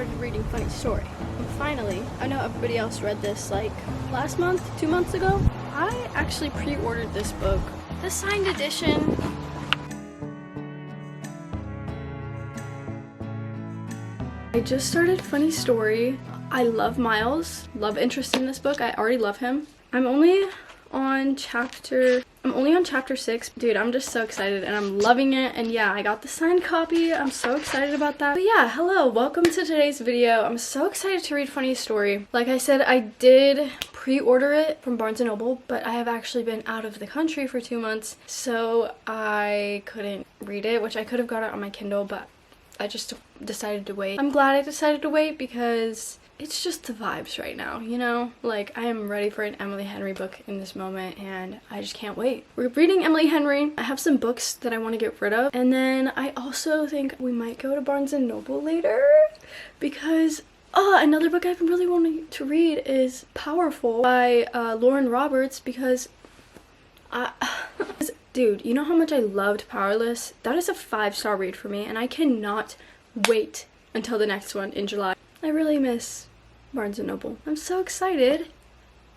started reading Funny Story. And finally, I know everybody else read this like last month, 2 months ago. I actually pre-ordered this book, the signed edition. I just started Funny Story. I love Miles, love interest in this book. I already love him. I'm only on chapter 6. Dude, I'm just so excited and I'm loving it. And yeah, I got the signed copy. I'm so excited about that. But yeah, hello, welcome to today's video. I'm so excited to read Funny Story. Like I said, I did pre-order it from Barnes & Noble, but I have actually been out of the country for 2 months, so I couldn't read it, which I could have got it on my Kindle, but I just decided to wait. I'm glad I decided to wait because it's just the vibes right now, you know? Like, I am ready for an Emily Henry book in this moment, and I just can't wait. We're reading Emily Henry. I have some books that I want to get rid of, and then I also think we might go to Barnes & Noble later, because another book I've been really wanting to read is Powerful by Lauren Roberts, because dude, you know how much I loved Powerless? That is a 5-star read for me, and I cannot wait until the next one in July. I really miss Barnes & Noble. I'm so excited,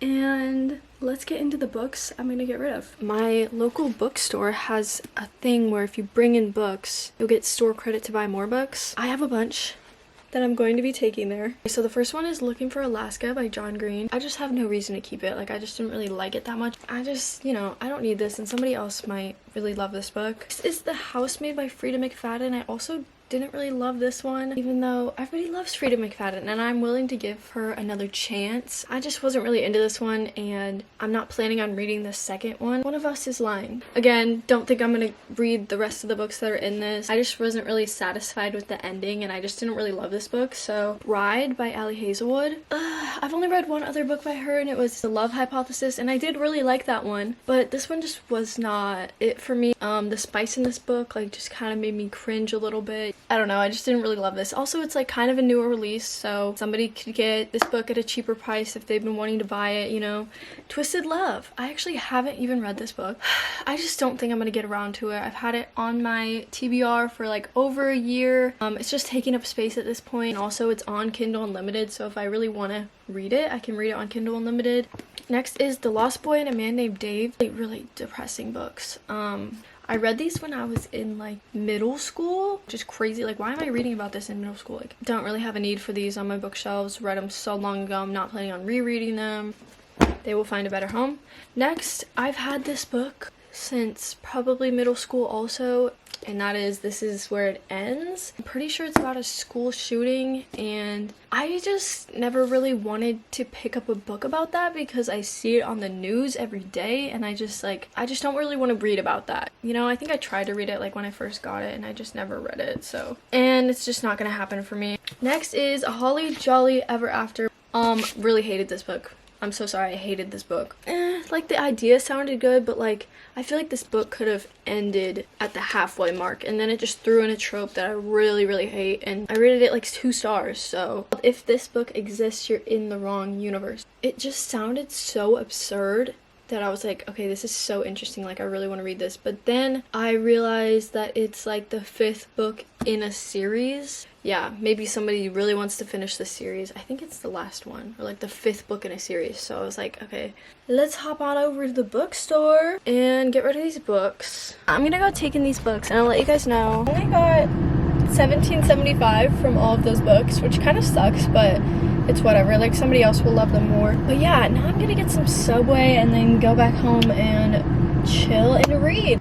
and let's get into the books I'm gonna get rid of. My local bookstore has a thing where if you bring in books, you'll get store credit to buy more books. I have a bunch that I'm going to be taking there. So the first one is Looking for Alaska by John Green. I just have no reason to keep it. Like, I just didn't really like it that much. I just, you know, I don't need this, and somebody else might really love this book. This is The House Made by Frida McFadden. I also didn't really love this one, even though everybody loves Frida McFadden and I'm willing to give her another chance. I just wasn't really into this one, and I'm not planning on reading the second one. One of Us is Lying. Again, don't think I'm gonna read the rest of the books that are in this. I just wasn't really satisfied with the ending, and I just didn't really love this book. So Bride by Ali Hazelwood. I've only read one other book by her, and it was The Love Hypothesis, and I did really like that one, but this one just was not it for me. The spice in this book like just kind of made me cringe a little bit. I don't know, I just didn't really love this. Also, it's like kind of a newer release, so somebody could get this book at a cheaper price if they've been wanting to buy it, you know. Twisted Love. I actually haven't even read this book. I just don't think I'm gonna get around to it. I've had it on my TBR for like over a year. It's just taking up space at this point, and also it's on Kindle Unlimited, so if I really want to read it, I can read it on Kindle Unlimited. Next is The Lost Boy and a Man Named Dave. Like, really depressing books. I read these when I was in like middle school, which is crazy. Like, why am I reading about this in middle school? Like, don't really have a need for these on my bookshelves. Read them so long ago. I'm not planning on rereading them. They will find a better home. Next, I've had this book since probably middle school also, and that is This Is Where It Ends. I'm pretty sure it's about a school shooting, and I just never really wanted to pick up a book about that because I see it on the news every day, and I just don't really want to read about that. You know, I think I tried to read it like when I first got it, and I just never read it, so. And it's just not gonna happen for me. Next is A Holly Jolly Ever After. Really hated this book. I'm so sorry, I hated this book. Like, the idea sounded good, but like, I feel like this book could have ended at the halfway mark, and then it just threw in a trope that I really, really hate, and I rated it like 2 stars, so if this book exists, you're in the wrong universe. It just sounded so absurd that I was like, okay, this is so interesting, like I really want to read this. But then I realized that it's like the 5th book in a series. Yeah, maybe somebody really wants to finish this series. I think it's the last one, or like the 5th book in a series. So I was like, okay, let's hop on over to the bookstore and get rid of these books. I'm gonna go take in these books and I'll let you guys know. I only got $17.75 from all of those books, which kind of sucks, but it's whatever. Like, somebody else will love them more. But yeah, now I'm gonna get some Subway and then go back home and chill and read.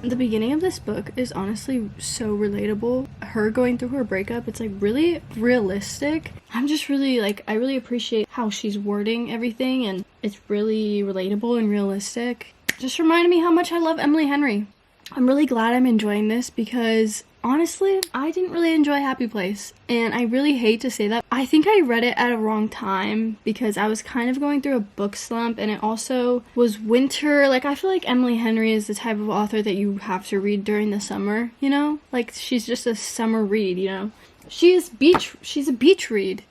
The beginning of this book is honestly so relatable. Her going through her breakup, it's like really realistic. I'm just really like, I really appreciate how she's wording everything, and it's really relatable and realistic. Just reminded me how much I love Emily Henry. I'm really glad I'm enjoying this because honestly, I didn't really enjoy Happy Place, and I really hate to say that. I think I read it at a wrong time because I was kind of going through a book slump, and it also was winter. Like, I feel like Emily Henry is the type of author that you have to read during the summer, you know? Like, she's just a summer read, you know? She's a beach read.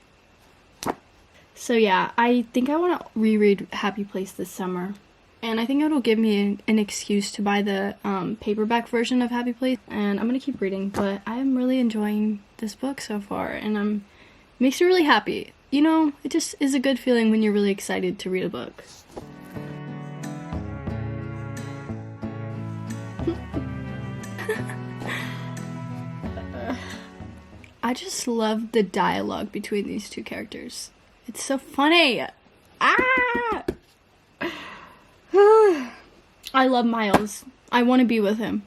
So yeah, I think I want to reread Happy Place this summer. And I think it'll give me an excuse to buy the paperback version of Happy Place. And I'm gonna keep reading, but I'm really enjoying this book so far, and makes me really happy. You know, it just is a good feeling when you're really excited to read a book. I just love the dialogue between these two characters. It's so funny. Ah! I love Miles. I want to be with him.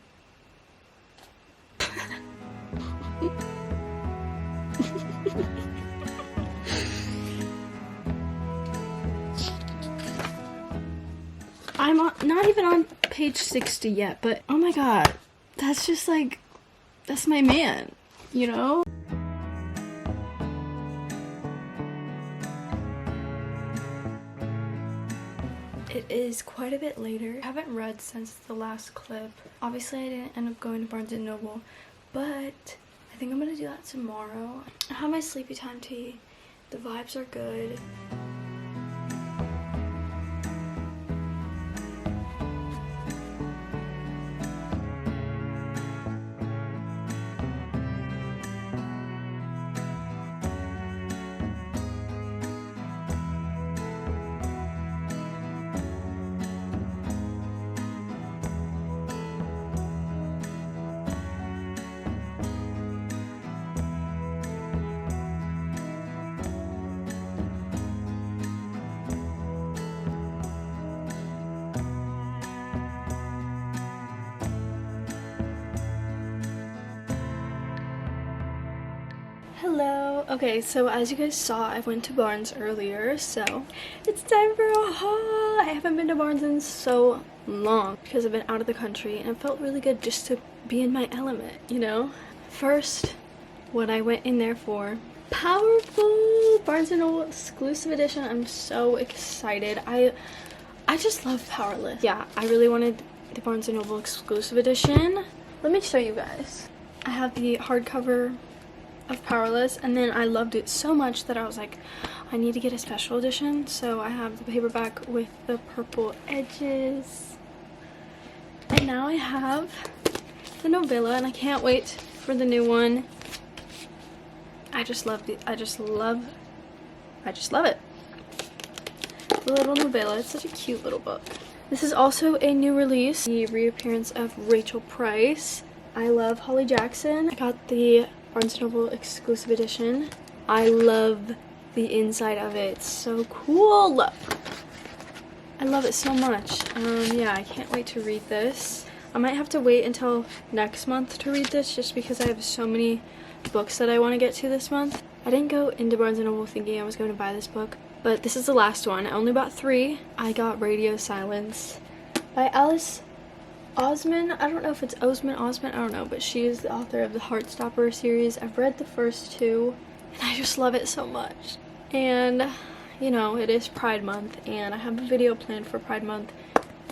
I'm not even on page 60 yet, but oh my god, that's just like, that's my man, you know? It is quite a bit later. I haven't read since the last clip. Obviously I didn't end up going to Barnes & Noble, but I think I'm gonna do that tomorrow. I have my sleepy time tea. The vibes are good. Hello. Okay, so as you guys saw, I went to Barnes earlier, so it's time for a haul. I haven't been to Barnes in so long because I've been out of the country, and it felt really good just to be in my element, you know? First, what I went in there for, powerful Barnes & Noble exclusive edition. I'm so excited. I just love Powerless. Yeah, I really wanted the Barnes & Noble exclusive edition. Let me show you guys. I have the hardcover of Powerless, and then I loved it so much that I was like, I need to get a special edition. So I have the paperback with the purple edges, and now I have the novella, and I can't wait for the new one. I just love it. I just love it. The little novella. It's such a cute little book. This is also a new release, the reappearance of Rachel Price. I love Holly Jackson. I got the Barnes & Noble exclusive edition. I love the inside of it. It's so cool. I love it so much. Yeah, I can't wait to read this. I might have to wait until next month to read this just because I have so many books that I want to get to this month. I didn't go into Barnes & Noble thinking I was going to buy this book, but this is the last one. I only bought 3. I got Radio Silence by Alice Osman. I don't know if it's Osman, I don't know, but she is the author of the Heartstopper series. I've read the first 2, and I just love it so much. And, you know, it is Pride Month, and I have a video planned for Pride Month,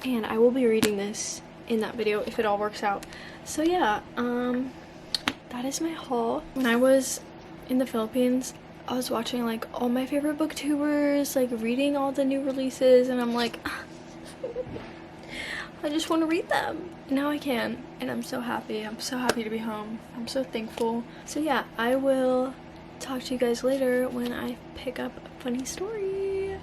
and I will be reading this in that video if it all works out. So yeah, that is my haul. When I was in the Philippines, I was watching like all my favorite booktubers, like reading all the new releases, and I'm like, I just want to read them. Now I can, and I'm so happy. I'm so happy to be home. I'm so thankful. So yeah, I will talk to you guys later when I pick up a funny story.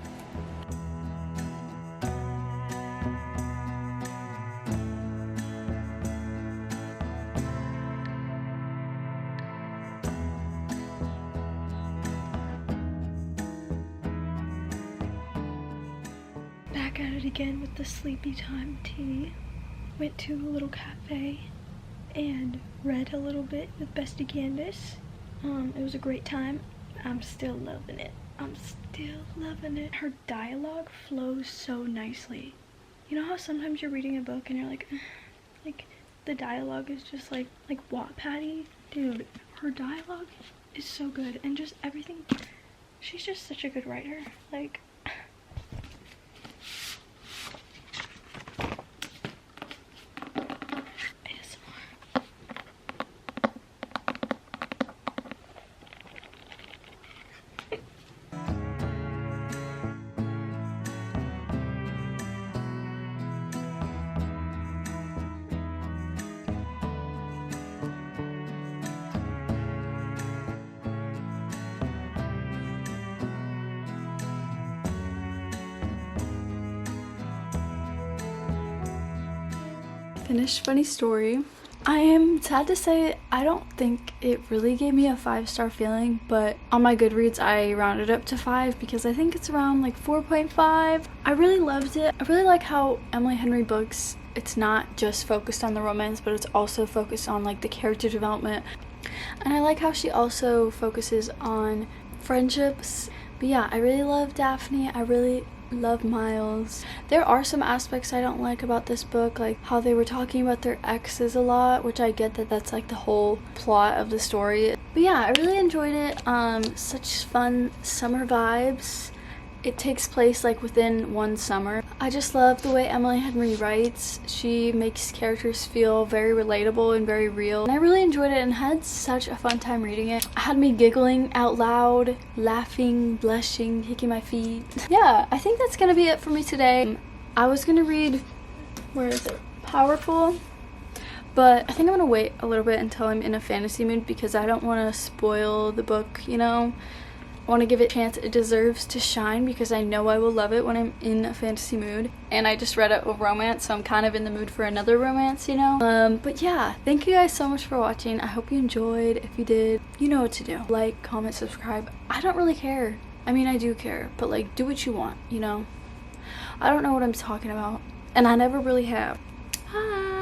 Back at it again with the sleepy time tea. Went to a little cafe and read a little bit with Bestie Candace. It was a great time. I'm still loving it. Her dialogue flows so nicely. You know how sometimes you're reading a book and you're like the dialogue is just like Wattpad-y? Dude, her dialogue is so good, and just everything. She's just such a good writer. Like, Finished funny story. I am sad to say I don't think it really gave me a 5-star feeling, but on my Goodreads I rounded up to 5 because I think it's around like 4.5. I really loved it. I really like how Emily Henry books, it's not just focused on the romance, but it's also focused on like the character development. And I like how she also focuses on friendships. But yeah, I really love Daphne. I really love Miles. There are some aspects I don't like about this book, like how they were talking about their exes a lot, which I get that that's like the whole plot of the story. But yeah, I really enjoyed it. Such fun summer vibes. It takes place like within one summer. I just love the way Emily Henry writes. She makes characters feel very relatable and very real. And I really enjoyed it and had such a fun time reading it. It had me giggling out loud, laughing, blushing, kicking my feet. Yeah, I think that's gonna be it for me today. I was gonna read, where is it? Powerful. But I think I'm gonna wait a little bit until I'm in a fantasy mood because I don't want to spoil the book, you know? I want to give it a chance it deserves to shine because I know I will love it when I'm in a fantasy mood. And I just read a romance, so I'm kind of in the mood for another romance, you know? But yeah, thank you guys so much for watching. I hope you enjoyed. If you did, you know what to do. Like, comment, subscribe. I don't really care. I mean, I do care, but like, do what you want, you know? I don't know what I'm talking about, and I never really have. Bye!